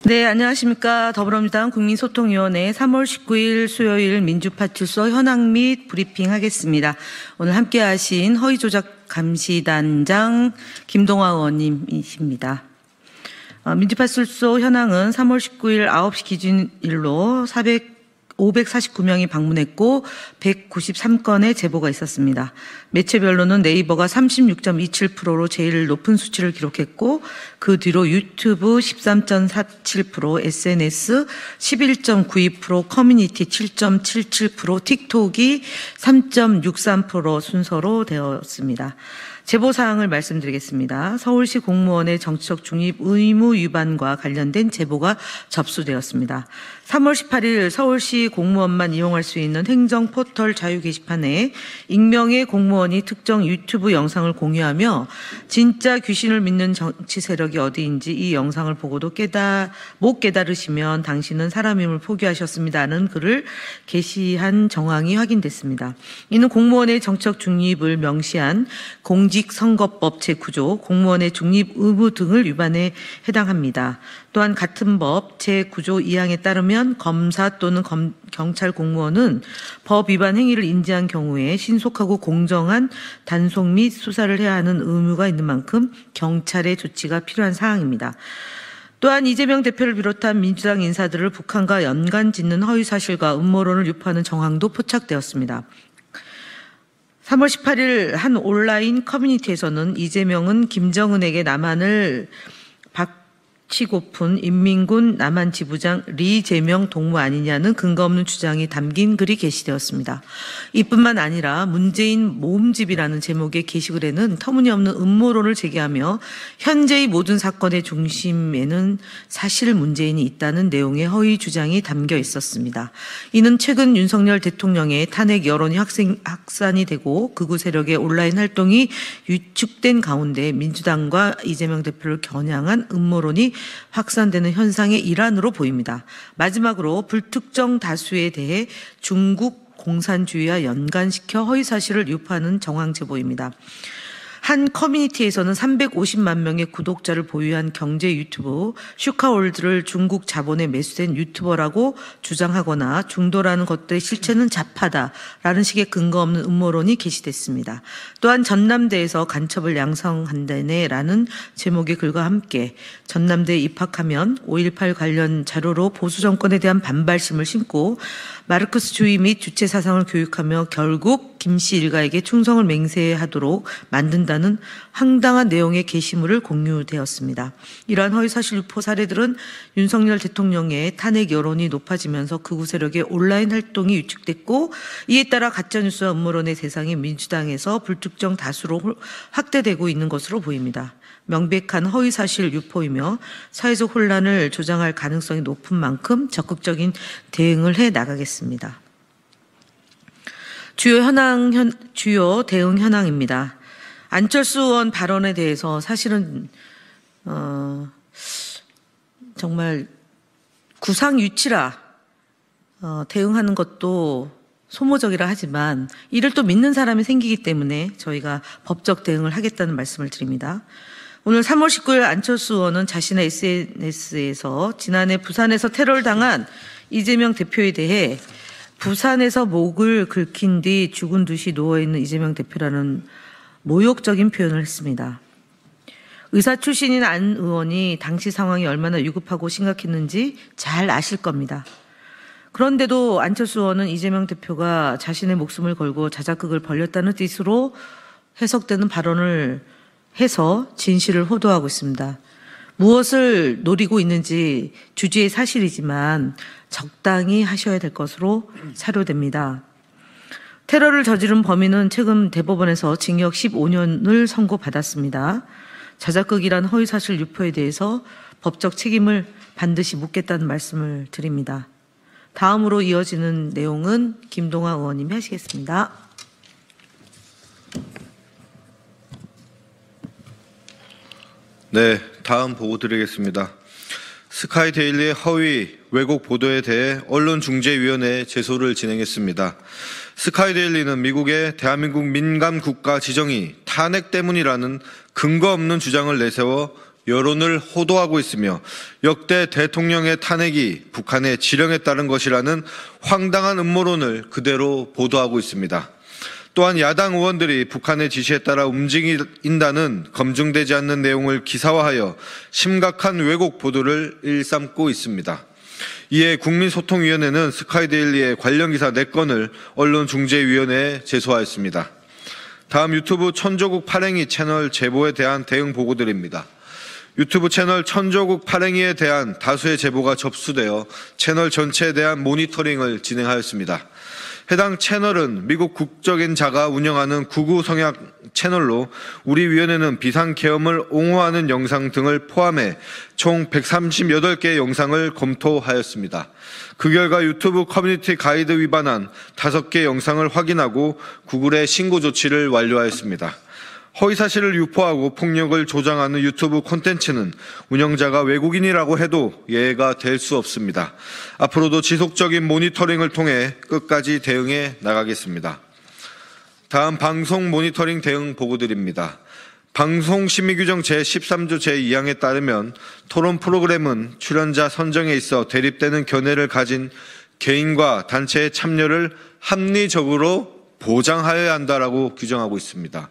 네, 안녕하십니까. 더불어민주당 국민소통위원회 3월 19일 수요일 민주파출소 현황 및 브리핑 하겠습니다. 오늘 함께 하신 허위조작감시단장 김동화 의원님이십니다. 민주파출소 현황은 3월 19일 9시 기준일로 549명이 방문했고 193건의 제보가 있었습니다. 매체별로는 네이버가 36.27%로 제일 높은 수치를 기록했고 그 뒤로 유튜브 13.47%, SNS 11.92%, 커뮤니티 7.77%, 틱톡이 3.63% 순서로 되었습니다. 제보사항을 말씀드리겠습니다. 서울시 공무원의 정치적 중립 의무 위반과 관련된 제보가 접수되었습니다. 3월 18일 서울시 공무원만 이용할 수 있는 행정포털 자유 게시판에 익명의 공무원이 특정 유튜브 영상을 공유하며 진짜 귀신을 믿는 정치 세력이 어디인지 이 영상을 보고도 못 깨달으시면 당신은 사람임을 포기하셨습니다는 글을 게시한 정황이 확인됐습니다. 이는 공무원의 정치적 중립을 명시한 공직선거법 제9조 공무원의 중립 의무 등을 위반에 해당합니다. 또한 같은 법 제9조 2항에 따르면 검사 또는 경찰 공무원은 법 위반 행위를 인지한 경우에 신속하고 공정한 단속 및 수사를 해야 하는 의무가 있는 만큼 경찰의 조치가 필요한 사항입니다. 또한 이재명 대표를 비롯한 민주당 인사들을 북한과 연관 짓는 허위사실과 음모론을 유포하는 정황도 포착되었습니다. 3월 18일 한 온라인 커뮤니티에서는 이재명은 김정은에게 남한을 치고픈 인민군 남한 지부장 리재명 동무 아니냐는 근거 없는 주장이 담긴 글이 게시되었습니다. 이뿐만 아니라 문재인 모음집이라는 제목의 게시글에는 터무니없는 음모론을 제기하며 현재의 모든 사건의 중심에는 사실 문재인이 있다는 내용의 허위 주장이 담겨 있었습니다. 이는 최근 윤석열 대통령의 탄핵 여론이 확산이 되고 극우 세력의 온라인 활동이 위축된 가운데 민주당과 이재명 대표를 겨냥한 음모론이 확산되는 현상의 일환으로 보입니다. 마지막으로 불특정 다수에 대해 중국 공산주의와 연관시켜 허위사실을 유포하는 정황 제보입니다. 한 커뮤니티에서는 350만 명의 구독자를 보유한 경제 유튜브 슈카월드를 중국 자본에 매수된 유튜버라고 주장하거나 중도라는 것들의 실체는 자파다라는 식의 근거 없는 음모론이 게시됐습니다. 또한 전남대에서 간첩을 양성한다네라는 제목의 글과 함께 전남대에 입학하면 5.18 관련 자료로 보수 정권에 대한 반발심을 심고 마르크스주의 및 주체 사상을 교육하며 결국 김씨 일가에게 충성을 맹세하도록 만든다는 황당한 내용의 게시물을 공유되었습니다. 이러한 허위사실 유포 사례들은 윤석열 대통령의 탄핵 여론이 높아지면서 극우 세력의 온라인 활동이 위축됐고 이에 따라 가짜뉴스와 음모론의 대상이 민주당에서 불특정 다수로 확대되고 있는 것으로 보입니다. 명백한 허위사실 유포이며 사회적 혼란을 조장할 가능성이 높은 만큼 적극적인 대응을 해 나가겠습니다. 주요 대응 현황입니다. 안철수 의원 발언에 대해서 사실은 정말 구상유치라 대응하는 것도 소모적이라 하지만 이를 또 믿는 사람이 생기기 때문에 저희가 법적 대응을 하겠다는 말씀을 드립니다. 오늘 3월 19일 안철수 의원은 자신의 SNS에서 지난해 부산에서 테러를 당한 이재명 대표에 대해 부산에서 목을 긁힌 뒤 죽은 듯이 누워있는 이재명 대표라는 모욕적인 표현을 했습니다. 의사 출신인 안 의원이 당시 상황이 얼마나 위급하고 심각했는지 잘 아실 겁니다. 그런데도 안철수 의원은 이재명 대표가 자신의 목숨을 걸고 자작극을 벌였다는 뜻으로 해석되는 발언을 해서 진실을 호도하고 있습니다. 무엇을 노리고 있는지 주지의 사실이지만 적당히 하셔야 될 것으로 사료됩니다. 테러를 저지른 범인은 최근 대법원에서 징역 15년을 선고받았습니다. 자작극이란 허위사실 유포에 대해서 법적 책임을 반드시 묻겠다는 말씀을 드립니다. 다음으로 이어지는 내용은 김동화 의원님이 하시겠습니다. 네, 다음 보고 드리겠습니다. 스카이데일리의 허위 왜곡 보도에 대해 언론중재위원회에 제소를 진행했습니다. 스카이데일리는 미국의 대한민국 민감 국가 지정이 탄핵 때문이라는 근거 없는 주장을 내세워 여론을 호도하고 있으며 역대 대통령의 탄핵이 북한의 지령에 따른 것이라는 황당한 음모론을 그대로 보도하고 있습니다. 또한 야당 의원들이 북한의 지시에 따라 움직인다는 검증되지 않는 내용을 기사화하여 심각한 왜곡 보도를 일삼고 있습니다. 이에 국민소통위원회는 스카이데일리의 관련 기사 4건을 언론중재위원회에 제소하였습니다. 다음 유튜브 천조국 팔행이 채널 제보에 대한 대응 보고드립니다. 유튜브 채널 천조국 팔행이에 대한 다수의 제보가 접수되어 채널 전체에 대한 모니터링을 진행하였습니다. 해당 채널은 미국 국적인 자가 운영하는 극우 성향 채널로 우리 위원회는 비상계엄을 옹호하는 영상 등을 포함해 총 138개의 영상을 검토하였습니다. 그 결과 유튜브 커뮤니티 가이드 위반한 5개 영상을 확인하고 구글에 신고 조치를 완료하였습니다. 허위사실을 유포하고 폭력을 조장하는 유튜브 콘텐츠는 운영자가 외국인이라고 해도 예외가 될 수 없습니다. 앞으로도 지속적인 모니터링을 통해 끝까지 대응해 나가겠습니다. 다음 방송 모니터링 대응 보고드립니다. 방송심의규정 제13조 제2항에 따르면 토론 프로그램은 출연자 선정에 있어 대립되는 견해를 가진 개인과 단체의 참여를 합리적으로 보장하여야 한다라고 규정하고 있습니다.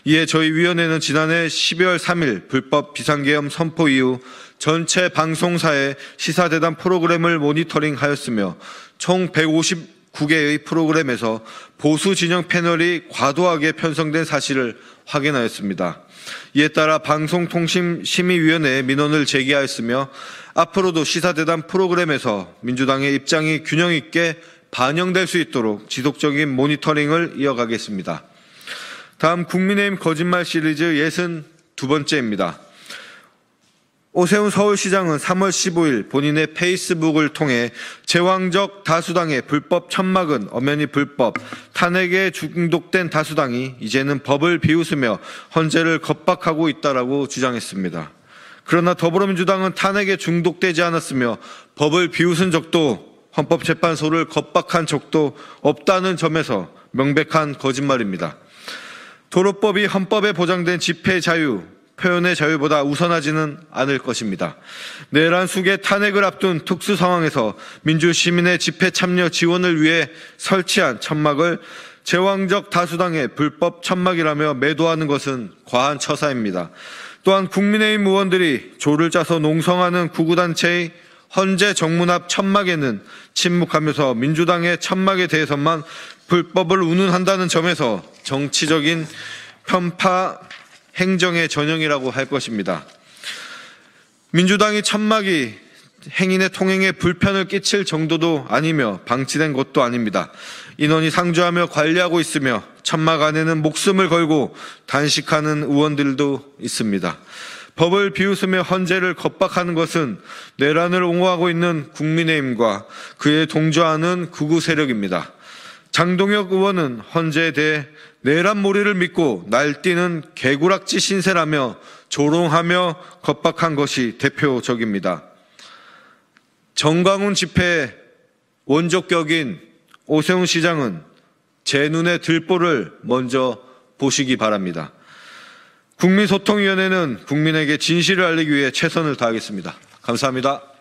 이에 저희 위원회는 지난해 12월 3일 불법 비상계엄 선포 이후 전체 방송사의 시사대담 프로그램을 모니터링하였으며 총 159개의 프로그램에서 보수 진영 패널이 과도하게 편성된 사실을 확인하였습니다. 이에 따라 방송통신심의위원회에 민원을 제기하였으며 앞으로도 시사대담 프로그램에서 민주당의 입장이 균형 있게 반영될 수 있도록 지속적인 모니터링을 이어가겠습니다. 다음 국민의힘 거짓말 시리즈 62번째입니다. 오세훈 서울시장은 3월 15일 본인의 페이스북을 통해 제왕적 다수당의 불법 천막은 엄연히 불법, 탄핵에 중독된 다수당이 이제는 법을 비웃으며 헌재를 겁박하고 있다라고 주장했습니다. 그러나 더불어민주당은 탄핵에 중독되지 않았으며 법을 비웃은 적도 헌법재판소를 겁박한 적도 없다는 점에서 명백한 거짓말입니다. 도로법이 헌법에 보장된 집회 자유, 표현의 자유보다 우선하지는 않을 것입니다. 내란 숙의 탄핵을 앞둔 특수 상황에서 민주시민의 집회 참여 지원을 위해 설치한 천막을 제왕적 다수당의 불법 천막이라며 매도하는 것은 과한 처사입니다. 또한 국민의힘 의원들이 조를 짜서 농성하는 구구단체의 헌재 정문 앞 천막에는 침묵하면서 민주당의 천막에 대해서만 불법을 운운한다는 점에서 정치적인 편파 행정의 전형이라고 할 것입니다. 민주당이 천막이 행인의 통행에 불편을 끼칠 정도도 아니며 방치된 것도 아닙니다. 인원이 상주하며 관리하고 있으며 천막 안에는 목숨을 걸고 단식하는 의원들도 있습니다. 법을 비웃으며 헌재를 겁박하는 것은 내란을 옹호하고 있는 국민의힘과 그에 동조하는 극우 세력입니다. 장동혁 의원은 헌재에 대해 내란몰이를 믿고 날뛰는 개구락지 신세라며 조롱하며 겁박한 것이 대표적입니다. 정광훈 집회의 원조격인 오세훈 시장은 제 눈에 들보를 먼저 보시기 바랍니다. 국민소통위원회는 국민에게 진실을 알리기 위해 최선을 다하겠습니다. 감사합니다.